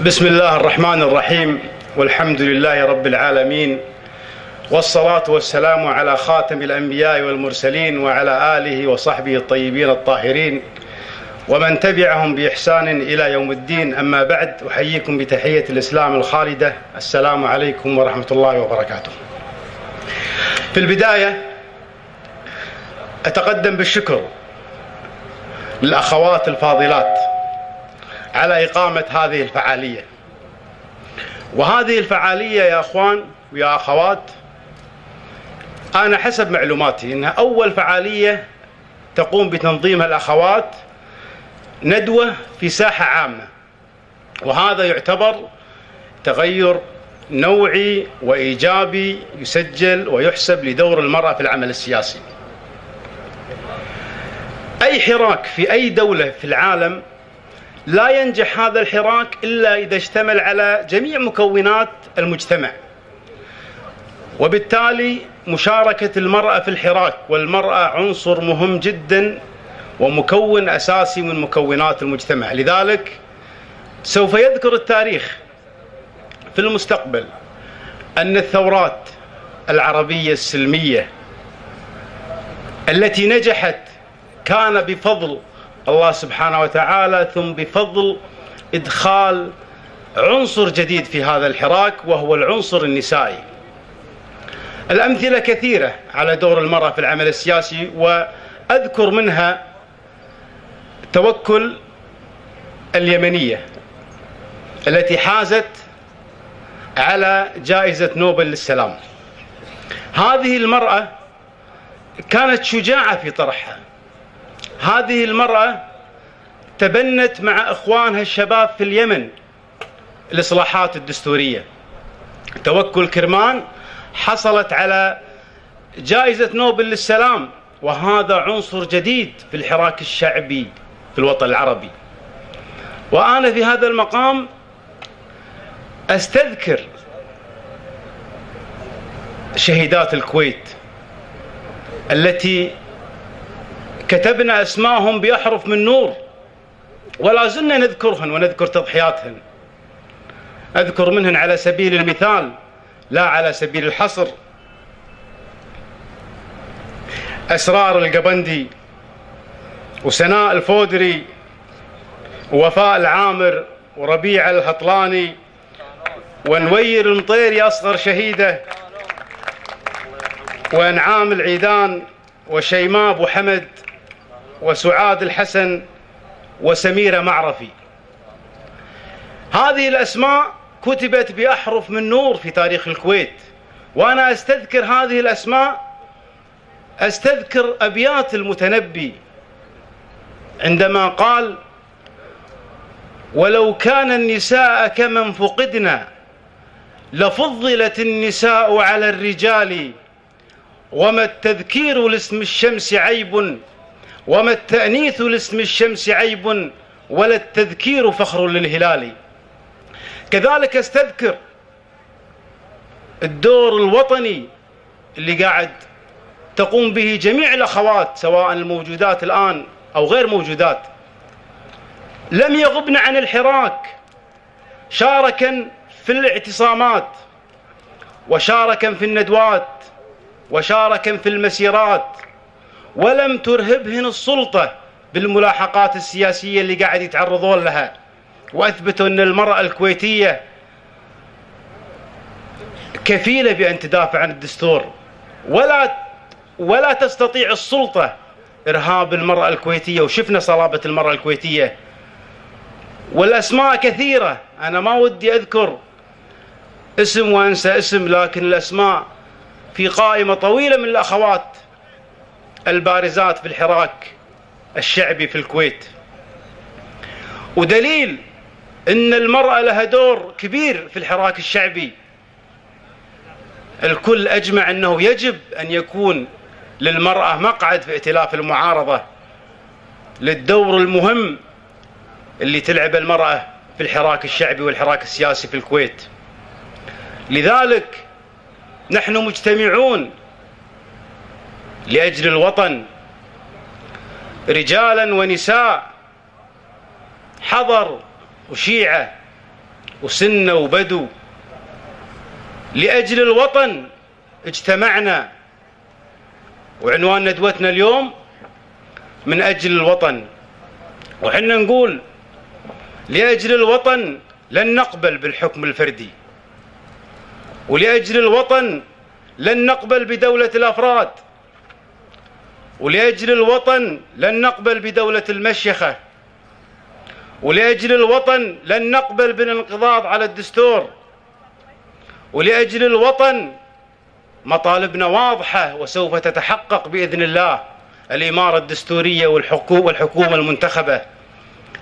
بسم الله الرحمن الرحيم، والحمد لله رب العالمين، والصلاة والسلام على خاتم الأنبياء والمرسلين وعلى آله وصحبه الطيبين الطاهرين ومن تبعهم بإحسان إلى يوم الدين. أما بعد، أحييكم بتحية الإسلام الخالدة، السلام عليكم ورحمة الله وبركاته. في البداية أتقدم بالشكر للأخوات الفاضلات على إقامة هذه الفعالية. وهذه الفعالية يا أخوان ويا أخوات، أنا حسب معلوماتي إنها أول فعالية تقوم بتنظيمها الأخوات ندوة في ساحة عامة، وهذا يعتبر تغير نوعي وإيجابي يسجل ويحسب لدور المرأة في العمل السياسي. أي حراك في أي دولة في العالم لا ينجح هذا الحراك إلا إذا اشتمل على جميع مكونات المجتمع، وبالتالي مشاركة المرأة في الحراك، والمرأة عنصر مهم جدا ومكون أساسي من مكونات المجتمع. لذلك سوف يذكر التاريخ في المستقبل أن الثورات العربية السلمية التي نجحت كان بفضل الله سبحانه وتعالى، ثم بفضل إدخال عنصر جديد في هذا الحراك وهو العنصر النسائي. الأمثلة كثيرة على دور المرأة في العمل السياسي، وأذكر منها توكل اليمنية التي حازت على جائزة نوبل للسلام. هذه المرأة كانت شجاعة في طرحها. هذه المرأة تبنت مع إخوانها الشباب في اليمن الإصلاحات الدستورية. توكل كرمان حصلت على جائزة نوبل للسلام، وهذا عنصر جديد في الحراك الشعبي في الوطن العربي. وأنا في هذا المقام أستذكر شهيدات الكويت التي كتبنا أسماءهم بأحرف من نور، ولا زلنا نذكرهن ونذكر تضحياتهن. أذكر منهن على سبيل المثال لا على سبيل الحصر أسرار القبندي، وسناء الفودري، ووفاء العامر، وربيع الهطلاني، ونوير المطيري أصغر شهيدة، وأنعام العيدان، وشيماء أبو حمد، وسعاد الحسن، وسميرة معرفي. هذه الأسماء كتبت بأحرف من نور في تاريخ الكويت، وأنا أستذكر هذه الأسماء، أستذكر أبيات المتنبي عندما قال: ولو كان النساء كمن فقدنا لفضلت النساء على الرجال، وما التذكير لاسم الشمس عيب، وما التأنيث لاسم الشمس عيب، ولا التذكير فخر للهلال. كذلك استذكر الدور الوطني اللي قاعد تقوم به جميع الأخوات، سواء الموجودات الآن أو غير موجودات، لم يغبن عن الحراك، شاركا في الاعتصامات، وشاركا في الندوات، وشاركا في المسيرات، ولم ترهبهن السلطة بالملاحقات السياسية اللي قاعد يتعرضون لها، وأثبتوا أن المرأة الكويتية كفيلة بأن تدافع عن الدستور، ولا تستطيع السلطة إرهاب المرأة الكويتية. وشفنا صلابة المرأة الكويتية، والأسماء كثيرة. أنا ما ودي أذكر اسم وأنسى اسم، لكن الأسماء في قائمة طويلة من الأخوات البارزات في الحراك الشعبي في الكويت. ودليل أن المرأة لها دور كبير في الحراك الشعبي. الكل أجمع أنه يجب أن يكون للمرأة مقعد في ائتلاف المعارضة للدور المهم اللي تلعب المرأة في الحراك الشعبي والحراك السياسي في الكويت. لذلك نحن مجتمعون لأجل الوطن، رجالا ونساء، حضر وشيعة وسنة وبدو لأجل الوطن اجتمعنا، وعنوان ندوتنا اليوم من أجل الوطن. وحنا نقول لأجل الوطن لن نقبل بالحكم الفردي، ولأجل الوطن لن نقبل بدولة الأفراد، ولأجل الوطن لن نقبل بدولة المشيخة، ولأجل الوطن لن نقبل بالانقضاض على الدستور، ولأجل الوطن مطالبنا واضحة وسوف تتحقق بإذن الله: الإمارة الدستورية والحكومة المنتخبة.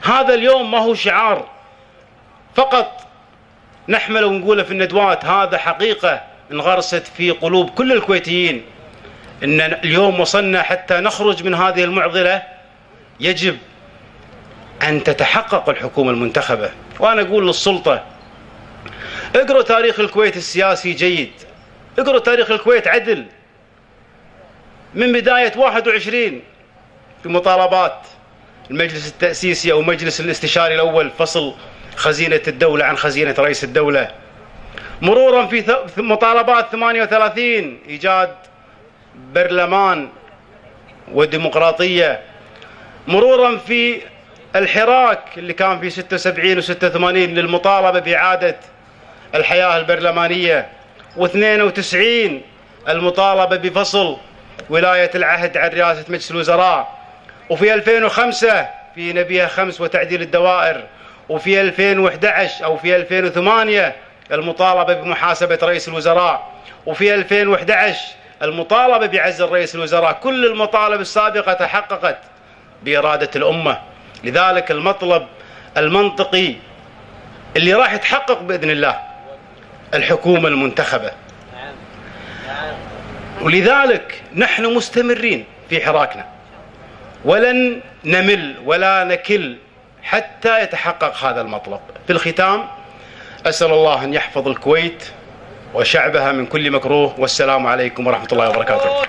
هذا اليوم ما هو شعار فقط نحمل ونقوله في الندوات، هذا حقيقة انغرست في قلوب كل الكويتيين، إن اليوم وصلنا حتى نخرج من هذه المعضلة يجب أن تتحقق الحكومة المنتخبة. وأنا أقول للسلطة: اقروا تاريخ الكويت السياسي جيد، اقروا تاريخ الكويت عدل، من بداية 21 في مطالبات المجلس التأسيسي أو المجلس الاستشاري الأول فصل خزينة الدولة عن خزينة رئيس الدولة، مرورا في مطالبات 38 إيجاد برلمان وديمقراطية، مرورا في الحراك اللي كان في 76 و86 للمطالبة بإعادة الحياة البرلمانية، و92 المطالبة بفصل ولاية العهد عن رئاسة مجلس الوزراء، وفي 2005 في نبيها 5 وتعديل الدوائر، وفي 2011 أو في 2008 المطالبة بمحاسبة رئيس الوزراء، وفي 2011 المطالبة بعزل رئيس الوزراء. كل المطالب السابقة تحققت بإرادة الأمة. لذلك المطلب المنطقي اللي راح يتحقق بإذن الله الحكومة المنتخبة، ولذلك نحن مستمرين في حراكنا ولن نمل ولا نكل حتى يتحقق هذا المطلب. في الختام أسأل الله أن يحفظ الكويت وشعبها من كل مكروه، والسلام عليكم ورحمة الله وبركاته.